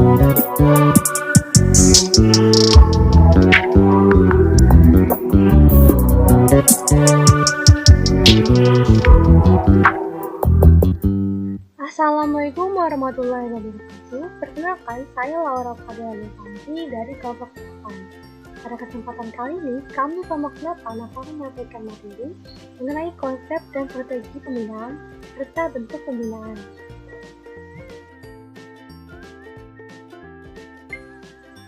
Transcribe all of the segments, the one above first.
Assalamualaikum warahmatullahi wabarakatuh. Perkenalkan, saya Laura Fadila Devanti dari kelompok 8. Pada kesempatan kali ini, kami kelompok 8 akan menyampaikan materi mengenai konsep dan strategi pembinaan serta bentuk pembinaan.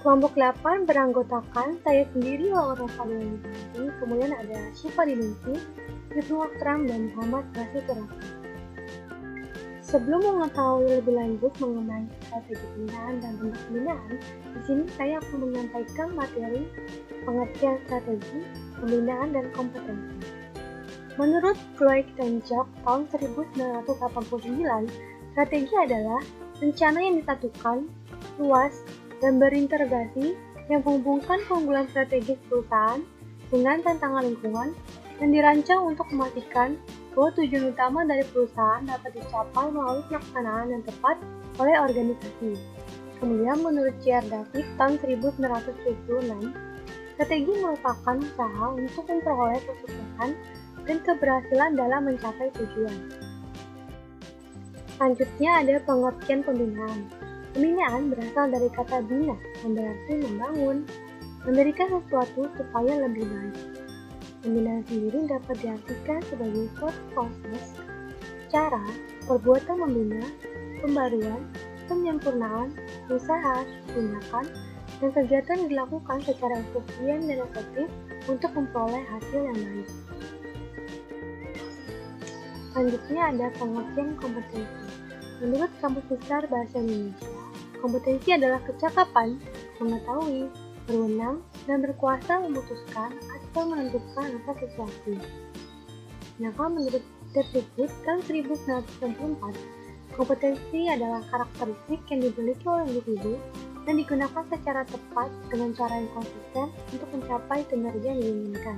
Kelompok 8 beranggotakan saya sendiri, Laura Fadila Devanti, kemudian ada Syifa Diningsih, Ibnu Akram, dan Muhammad Rashid Rafi. Sebelum mengetahui lebih lanjut mengenai strategi pembinaan dan bentuk pembinaan, di sini saya akan menyampaikan materi pengertian strategi, pembinaan, dan kompetensi. Menurut Cloyd dan Jock tahun 1989, strategi adalah rencana yang disatukan, luas, dan berintegrasi yang menghubungkan keunggulan strategis perusahaan dengan tantangan lingkungan yang dirancang untuk memastikan bahwa tujuan utama dari perusahaan dapat dicapai melalui pelaksanaan yang tepat oleh organisasi. Kemudian menurut C.R. David tahun 1976, strategi merupakan usaha untuk memperoleh kesuksesan dan keberhasilan dalam mencapai tujuan. Selanjutnya ada pengertian pembinaan. Pembinaan berasal dari kata bina, yang berarti membangun, mendirikan sesuatu supaya lebih baik. Pembinaan sendiri dapat diartikan sebagai suatu proses, cara, perbuatan membina, pembaruan, penyempurnaan, usaha, tindakan, dan kegiatan yang dilakukan secara efisien dan efektif untuk memperoleh hasil yang baik. Selanjutnya ada pengertian kompetensi. Menurut Kamus Besar Bahasa Indonesia, kompetensi adalah kecakapan, mengetahui, berwenang, dan berkuasa memutuskan atau menentukan atas sesuatu. Maka menurut Debregut tahun 1994, kompetensi adalah karakteristik yang dimiliki oleh individu dan digunakan secara tepat dengan cara yang konsisten untuk mencapai kinerja yang diinginkan.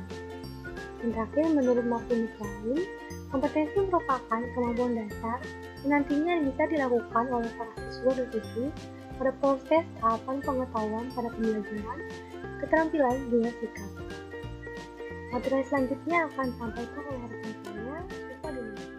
Dan terakhir, menurut Martin Klein, kompetensi merupakan kemampuan dasar yang nantinya bisa dilakukan oleh para siswa dan siswi pada proses tahapan pengetahuan pada pembelajaran, keterampilan, juga sikap. Materi selanjutnya akan disampaikan oleh rekan saya, Syifa Diningsih.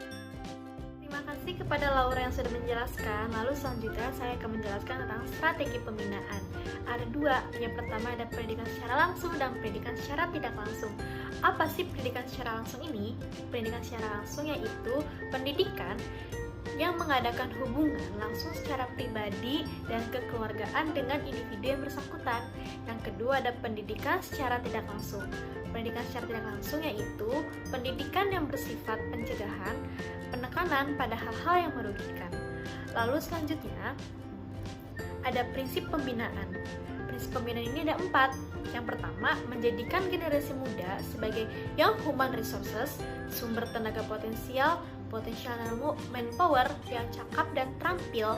Terima kasih kepada Laura yang sudah menjelaskan. Lalu selanjutnya saya akan menjelaskan tentang strategi pembinaan. Ada dua, yang pertama ada pendidikan secara langsung dan pendidikan secara tidak langsung. Apa sih pendidikan secara langsung ini? Pendidikan secara langsung yaitu pendidikan yang mengadakan hubungan langsung secara pribadi dan kekeluargaan dengan individu yang bersangkutan. Yang kedua ada pendidikan secara tidak langsung. Pendidikan secara tidak langsung yaitu pendidikan yang bersifat pencegahan, penekanan pada hal-hal yang merugikan. Lalu selanjutnya ada prinsip pembinaan. Prinsip pembinaan ini ada 4. Yang pertama, menjadikan generasi muda sebagai young human resources, sumber tenaga potensial manpower yang cakap dan terampil,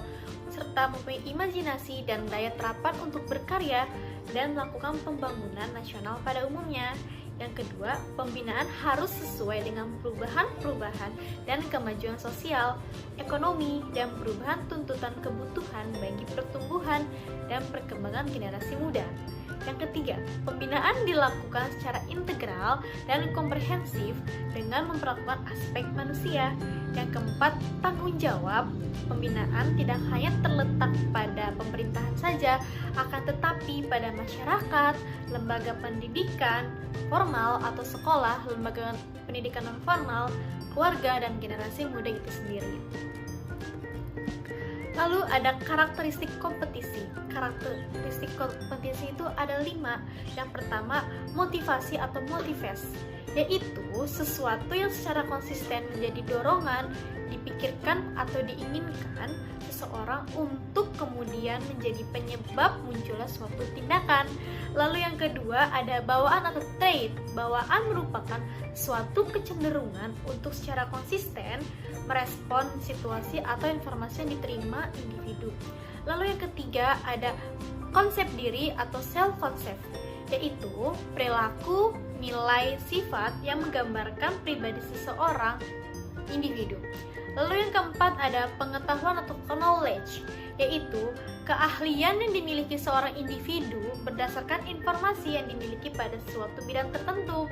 serta mempunyai imajinasi dan daya terapan untuk berkarya dan melakukan pembangunan nasional pada umumnya. Yang kedua, pembinaan harus sesuai dengan perubahan dan kemajuan sosial, ekonomi, dan perubahan tuntutan kebutuhan bagi pertumbuhan dan perkembangan generasi muda. Yang ketiga, pembinaan dilakukan secara integral dan komprehensif dengan memperlakukan aspek manusia. Yang keempat, tanggung jawab pembinaan tidak hanya terletak pada pemerintahan saja, akan tetapi pada masyarakat, lembaga pendidikan formal atau sekolah, lembaga pendidikan non formal, keluarga, dan generasi muda itu sendiri. Lalu ada karakteristik kompetisi. Karakteristik kompetisi itu ada 5. Yang pertama, motivasi atau motivasi, yaitu sesuatu yang secara konsisten menjadi dorongan, dipikirkan atau diinginkan seseorang untuk kemudian menjadi penyebab munculnya suatu tindakan. Lalu yang kedua ada bawaan atau trait. Bawaan merupakan suatu kecenderungan untuk secara konsisten merespon situasi atau informasi yang diterima individu. Lalu yang ketiga ada konsep diri atau self-concept, yaitu perilaku, nilai, sifat yang menggambarkan pribadi seseorang individu. Lalu yang keempat ada pengetahuan atau knowledge, yaitu Keahlian yang dimiliki seorang individu berdasarkan informasi yang dimiliki pada suatu bidang tertentu.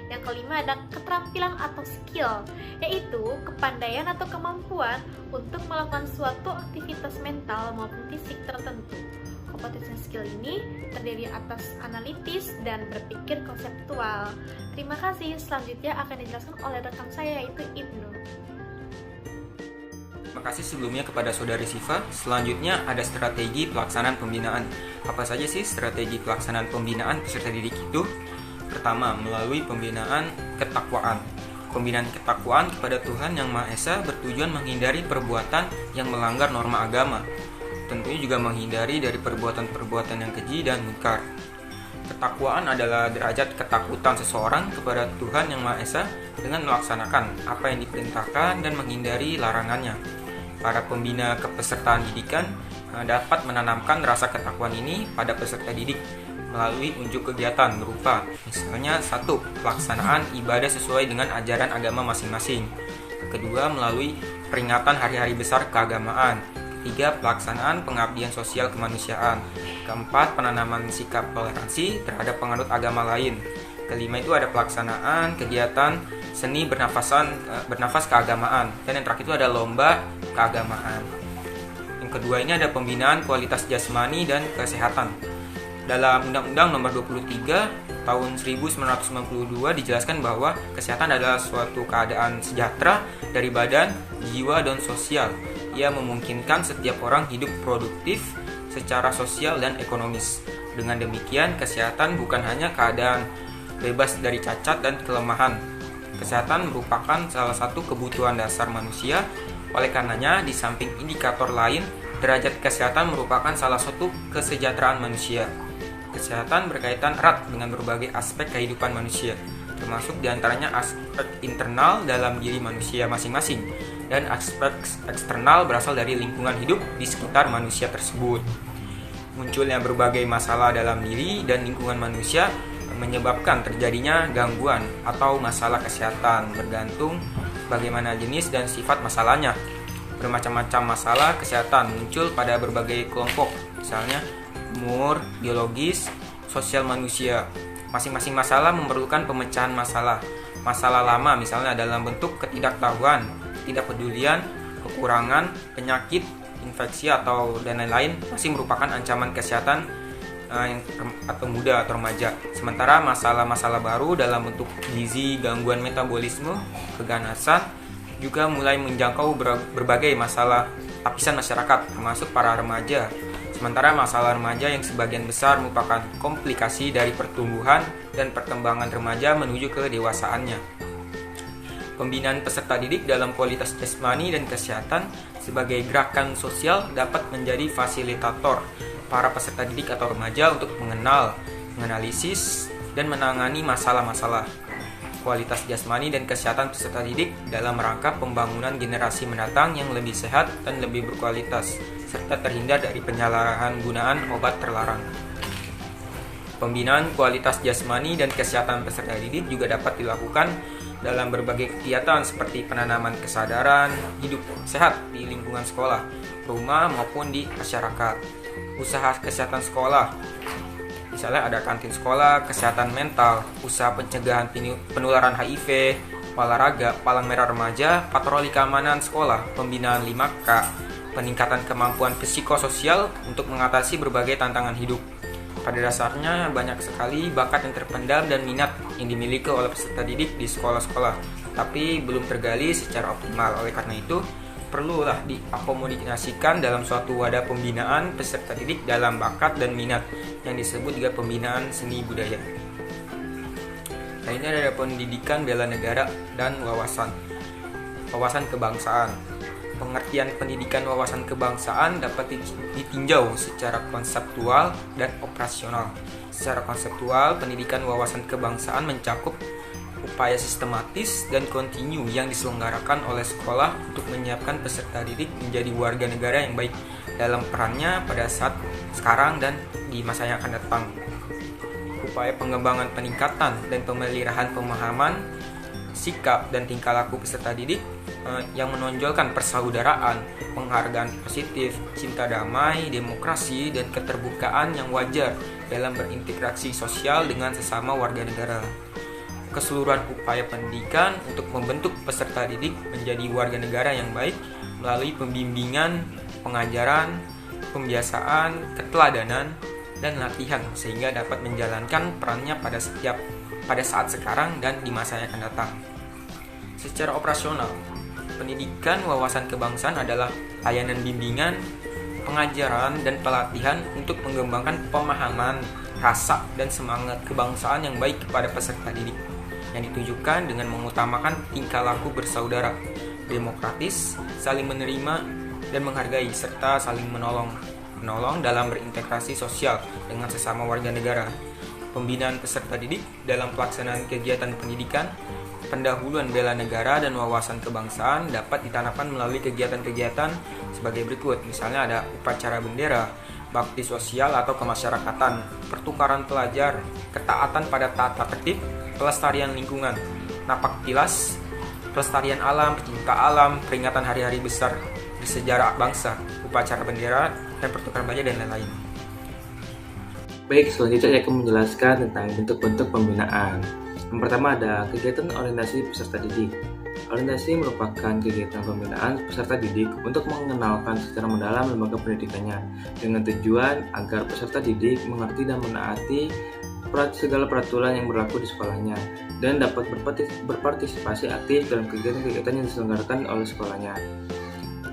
Yang kelima ada keterampilan atau skill, yaitu kepandaian atau kemampuan untuk melakukan suatu aktivitas mental maupun fisik tertentu. Kompetensi skill ini terdiri atas analitis dan berpikir konseptual. Terima kasih, selanjutnya akan dijelaskan oleh rekan saya yaitu Ibnu. Terima kasih sebelumnya kepada Saudari Siva. Selanjutnya ada strategi pelaksanaan pembinaan. Apa saja sih strategi pelaksanaan pembinaan peserta didik itu? Pertama, melalui pembinaan ketakwaan. Pembinaan ketakwaan kepada Tuhan Yang Maha Esa bertujuan menghindari perbuatan yang melanggar norma agama. Tentunya juga menghindari dari perbuatan-perbuatan yang keji dan munkar. Ketakwaan adalah derajat ketakutan seseorang kepada Tuhan Yang Maha Esa dengan melaksanakan apa yang diperintahkan dan menghindari larangannya. Para pembina kepesertaan didikan dapat menanamkan rasa ketakwaan ini pada peserta didik melalui unjuk kegiatan berupa misalnya 1. Pelaksanaan ibadah sesuai dengan ajaran agama masing-masing. Kedua, melalui peringatan hari-hari besar keagamaan. Ketiga, pelaksanaan pengabdian sosial kemanusiaan. Keempat, penanaman sikap toleransi terhadap penganut agama lain. Kelima itu ada pelaksanaan kegiatan seni bernafas keagamaan. Dan yang terakhir itu ada lomba keagamaan. Yang kedua ini ada pembinaan kualitas jasmani dan kesehatan. Dalam Undang-Undang Nomor 23 Tahun 1992 dijelaskan bahwa kesehatan adalah suatu keadaan sejahtera dari badan, jiwa, dan sosial. Ia memungkinkan setiap orang hidup produktif secara sosial dan ekonomis. Dengan demikian, kesehatan bukan hanya keadaan bebas dari cacat dan kelemahan. Kesehatan merupakan salah satu kebutuhan dasar manusia. Oleh karenanya, di samping indikator lain, derajat kesehatan merupakan salah satu kesejahteraan manusia. Kesehatan berkaitan erat dengan berbagai aspek kehidupan manusia, termasuk diantaranya aspek internal dalam diri manusia masing-masing, dan aspek eksternal berasal dari lingkungan hidup di sekitar manusia tersebut. Munculnya berbagai masalah dalam diri dan lingkungan manusia menyebabkan terjadinya gangguan atau masalah kesehatan, bergantung bagaimana jenis dan sifat masalahnya. Bermacam-macam masalah kesehatan muncul pada berbagai kelompok, misalnya umur, biologis, sosial manusia. Masing-masing masalah memerlukan pemecahan masalah. Masalah lama misalnya dalam bentuk ketidaktahuan, ketidakpedulian, kekurangan, penyakit, infeksi atau dan lain-lain masih merupakan ancaman kesehatan atau muda atau remaja. Sementara masalah-masalah baru dalam bentuk gizi, gangguan metabolisme, keganasan juga mulai menjangkau berbagai masalah lapisan masyarakat termasuk para remaja. Sementara masalah remaja yang sebagian besar merupakan komplikasi dari pertumbuhan dan perkembangan remaja menuju ke dewasaannya. Pembinaan peserta didik dalam kualitas jasmani dan kesehatan sebagai gerakan sosial dapat menjadi fasilitator para peserta didik atau remaja untuk mengenal, menganalisis, dan menangani masalah-masalah. Kualitas jasmani dan kesehatan peserta didik dalam rangka pembangunan generasi mendatang yang lebih sehat dan lebih berkualitas, serta terhindar dari penyalahgunaan obat terlarang. Pembinaan kualitas jasmani dan kesehatan peserta didik juga dapat dilakukan dalam berbagai kegiatan seperti penanaman kesadaran hidup sehat di lingkungan sekolah, rumah, maupun di masyarakat. Usaha kesehatan sekolah, misalnya ada kantin sekolah, kesehatan mental, usaha pencegahan penularan HIV, olahraga, palang merah remaja, patroli keamanan sekolah, pembinaan 5K, peningkatan kemampuan psikososial untuk mengatasi berbagai tantangan hidup. Pada dasarnya banyak sekali bakat yang terpendam dan minat yang dimiliki oleh peserta didik di sekolah-sekolah, tapi belum tergali secara optimal. Oleh karena itu, perlulah diakomodasikan dalam suatu wadah pembinaan peserta didik dalam bakat dan minat yang disebut juga pembinaan seni budaya. Nah, ini ada pendidikan bela negara dan wawasan kebangsaan. Pengertian pendidikan wawasan kebangsaan dapat ditinjau secara konseptual dan operasional. Secara konseptual, pendidikan wawasan kebangsaan mencakup upaya sistematis dan kontinu yang diselenggarakan oleh sekolah untuk menyiapkan peserta didik menjadi warga negara yang baik dalam perannya pada saat sekarang dan di masa yang akan datang. Upaya pengembangan peningkatan dan pemeliharaan pemahaman, sikap dan tingkah laku peserta didik yang menonjolkan persaudaraan, penghargaan positif, cinta damai, demokrasi, dan keterbukaan yang wajar dalam berinteraksi sosial dengan sesama warga negara. Keseluruhan upaya pendidikan untuk membentuk peserta didik menjadi warga negara yang baik melalui pembimbingan, pengajaran, pembiasaan, keteladanan, dan latihan sehingga dapat menjalankan perannya pada saat sekarang dan di masa yang akan datang. Secara operasional, pendidikan wawasan kebangsaan adalah layanan bimbingan, pengajaran, dan pelatihan untuk mengembangkan pemahaman, rasa, dan semangat kebangsaan yang baik kepada peserta didik, yang ditujukan dengan mengutamakan tingkah laku bersaudara, demokratis, saling menerima dan menghargai, serta saling menolong dalam berintegrasi sosial dengan sesama warga negara. Pembinaan peserta didik dalam pelaksanaan kegiatan pendidikan, pendahuluan bela negara dan wawasan kebangsaan dapat ditanamkan melalui kegiatan-kegiatan sebagai berikut. Misalnya ada upacara bendera, bakti sosial atau kemasyarakatan, pertukaran pelajar, ketaatan pada tata tertib, pelestarian lingkungan, napak tilas, pelestarian alam, pecinta alam, peringatan hari-hari besar di sejarah bangsa, upacara bendera, dan pertukaran pelajar dan lain-lain. Baik, selanjutnya saya akan menjelaskan tentang bentuk-bentuk pembinaan. Yang pertama ada kegiatan orientasi peserta didik. Orientasi merupakan kegiatan pembinaan peserta didik untuk mengenalkan secara mendalam lembaga pendidikannya dengan tujuan agar peserta didik mengerti dan menaati segala peraturan yang berlaku di sekolahnya dan dapat berpartisipasi aktif dalam kegiatan-kegiatan yang diselenggarakan oleh sekolahnya.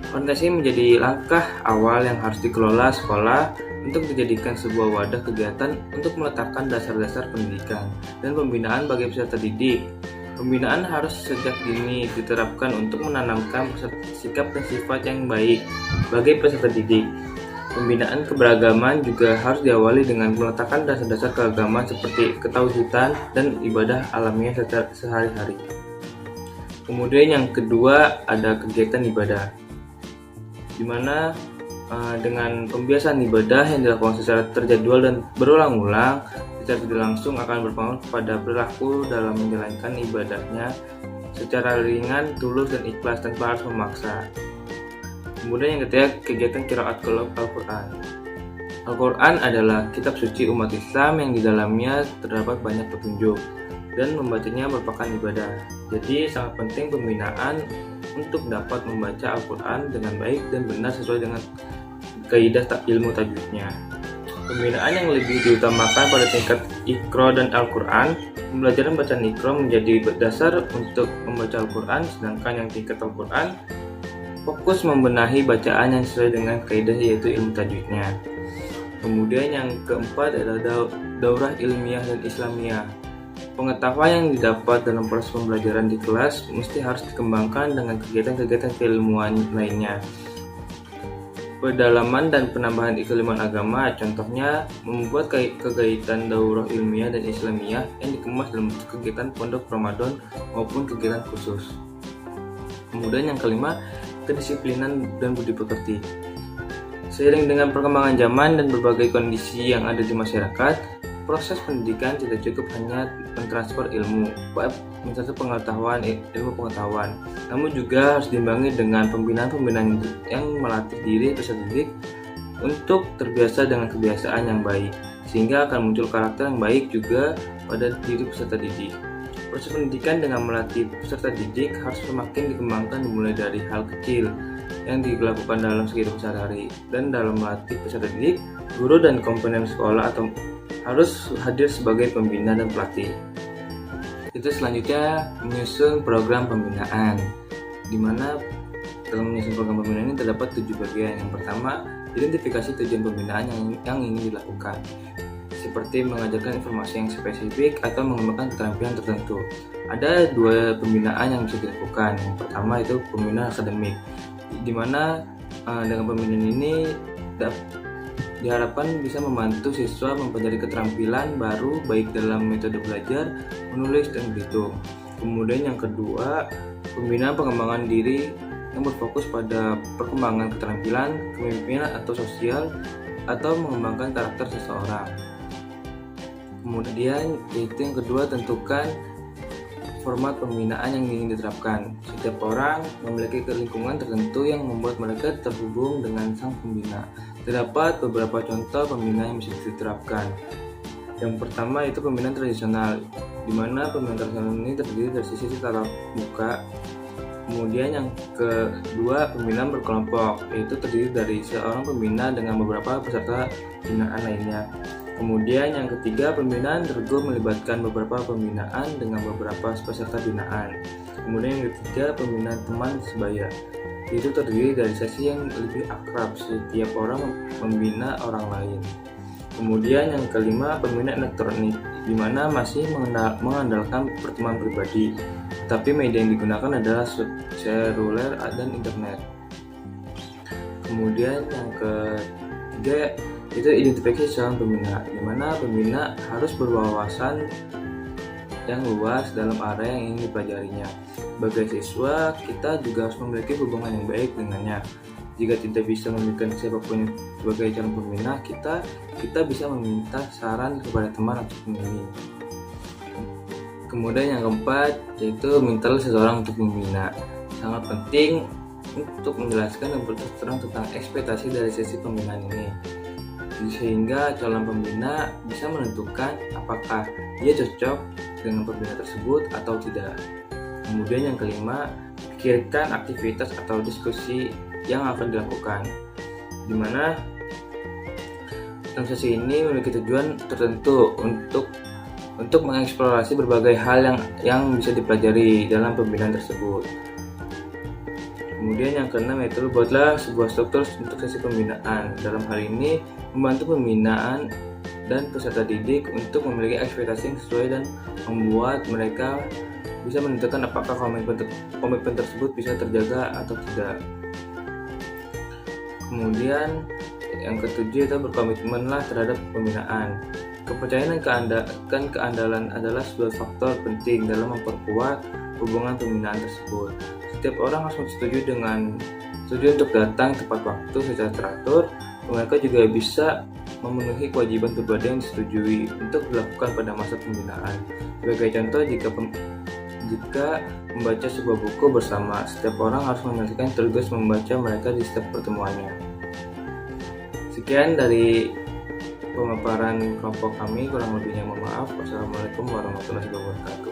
Orientasi menjadi langkah awal yang harus dikelola sekolah untuk dijadikan sebuah wadah kegiatan untuk meletakkan dasar-dasar pendidikan dan pembinaan bagi peserta didik. Pembinaan harus sejak dini diterapkan untuk menanamkan sikap dan sifat yang baik bagi peserta didik. Pembinaan keberagaman juga harus diawali dengan meletakkan dasar-dasar keagamaan seperti ketauhidan dan ibadah alamiah sehari-hari. Kemudian yang kedua ada kegiatan ibadah, di mana dengan pembiasaan ibadah yang dilakukan secara terjadwal dan berulang-ulang secara tidak langsung akan berpengaruh kepada perilaku dalam menjalankan ibadahnya secara ringan, tulus, dan ikhlas tanpa harus memaksa. Kemudian yang ketiga, kegiatan qiraat Al-Quran. Al-Quran adalah kitab suci umat Islam yang di dalamnya terdapat banyak petunjuk dan membacanya merupakan ibadah. Jadi sangat penting pembinaan untuk dapat membaca Al-Quran dengan baik dan benar sesuai dengan kaidah ilmu tajwidnya. Pembinaan yang lebih diutamakan pada tingkat Iqra dan Al-Quran. Pembelajaran bacaan Iqra menjadi dasar untuk membaca Al-Quran, sedangkan yang tingkat Al-Quran fokus membenahi bacaan yang sesuai dengan kaidah yaitu ilmu tajwidnya. Kemudian yang keempat adalah daurah ilmiah dan Islamiyah. Pengetahuan yang didapat dalam proses pembelajaran di kelas mesti harus dikembangkan dengan kegiatan-kegiatan keilmuan lainnya. Pendalaman dan penambahan keilmuan agama, contohnya membuat kegiatan daurah ilmiah dan Islamiyah yang dikemas dalam kegiatan pondok Ramadan maupun kegiatan khusus. Kemudian yang kelima, kedisiplinan dan budi pekerti. Seiring dengan perkembangan zaman dan berbagai kondisi yang ada di masyarakat, proses pendidikan tidak cukup hanya mentransfer ilmu, ilmu pengetahuan, namun juga harus diimbangi dengan pembinaan yang melatih diri peserta didik untuk terbiasa dengan kebiasaan yang baik, sehingga akan muncul karakter yang baik juga pada diri peserta didik. Proses pendidikan dengan melatih peserta didik harus semakin dikembangkan dimulai dari hal kecil yang dilakukan dalam kehidupan sehari-hari, dan dalam melatih peserta didik, guru dan komponen sekolah atau harus hadir sebagai pembina dan pelatih. Itu selanjutnya menyusun program pembinaan, di mana dalam menyusun program pembinaan ini terdapat 7 bagian. Yang pertama, identifikasi tujuan pembinaan yang ingin dilakukan, seperti mengajarkan informasi yang spesifik atau mengembangkan keterampilan tertentu. Ada 2 pembinaan yang bisa dilakukan. Yang pertama itu pembinaan akademik, di mana dengan pembinaan ini diharapkan bisa membantu siswa mempelajari keterampilan baru baik dalam metode belajar, menulis, dan berhitung. Kemudian yang kedua, pembinaan pengembangan diri yang berfokus pada perkembangan keterampilan, kepemimpinan atau sosial, atau mengembangkan karakter seseorang. Kemudian yaitu yang kedua, tentukan format pembinaan yang ingin diterapkan. Setiap orang memiliki lingkungan tertentu yang membuat mereka terhubung dengan sang pembina. Terdapat beberapa contoh pembinaan yang bisa diterapkan. Yang pertama itu pembinaan tradisional, di mana pembinaan tradisional ini terdiri dari sisi tatap muka. Kemudian yang kedua pembinaan berkelompok, yaitu terdiri dari seorang pembina dengan beberapa peserta binaan lainnya. Kemudian yang ketiga pembinaan tergabung melibatkan beberapa pembinaan dengan beberapa peserta binaan. Kemudian yang ketiga pembinaan teman sebaya, itu terdiri dari sesi yang lebih akrab, setiap orang membina orang lain. Kemudian yang kelima pembinaan elektronik, di mana masih mengandalkan pertemuan pribadi, tapi media yang digunakan adalah seluler dan internet. Kemudian yang ketiga itu identifikasi calon pembina, di mana pembina harus berwawasan yang luas dalam area yang ingin dipelajarinya. Sebagai siswa, kita juga harus memiliki hubungan yang baik dengannya. Jika tidak bisa memberikan siapapun sebagai calon pembina, kita bisa meminta saran kepada teman untuk memilih. Kemudian yang keempat yaitu mental seseorang untuk membina. Sangat penting untuk menjelaskan dan berterus terang tentang ekspektasi dari sesi pembinaan ini, sehingga calon pembina bisa menentukan apakah dia cocok dengan pembina tersebut atau tidak. Kemudian yang kelima, pikirkan aktivitas atau diskusi yang akan dilakukan, di mana dalam sesi ini memiliki tujuan tertentu untuk mengeksplorasi berbagai hal yang bisa dipelajari dalam pembinaan tersebut. Kemudian yang keenam yaitu buatlah sebuah struktur untuk sesi pembinaan. Dalam hal ini membantu pembinaan dan peserta didik untuk memiliki ekspektasi yang sesuai dan membuat mereka bisa menentukan apakah komitmen tersebut bisa terjaga atau tidak. Kemudian yang ketujuh itu berkomitmenlah terhadap pembinaan. Kepercayaan dan keandalan adalah sebuah faktor penting dalam memperkuat hubungan pembinaan tersebut. Setiap orang harus setuju untuk datang tepat waktu secara teratur. Mereka juga bisa memenuhi kewajiban pribadi yang disetujui untuk dilakukan pada masa pembinaan. Sebagai contoh, jika membaca sebuah buku bersama, setiap orang harus menyelesaikan tugas membaca mereka di setiap pertemuannya. Sekian dari pemaparan kelompok kami, kurang lebihnya mohon maaf. Wassalamualaikum warahmatullahi wabarakatuh.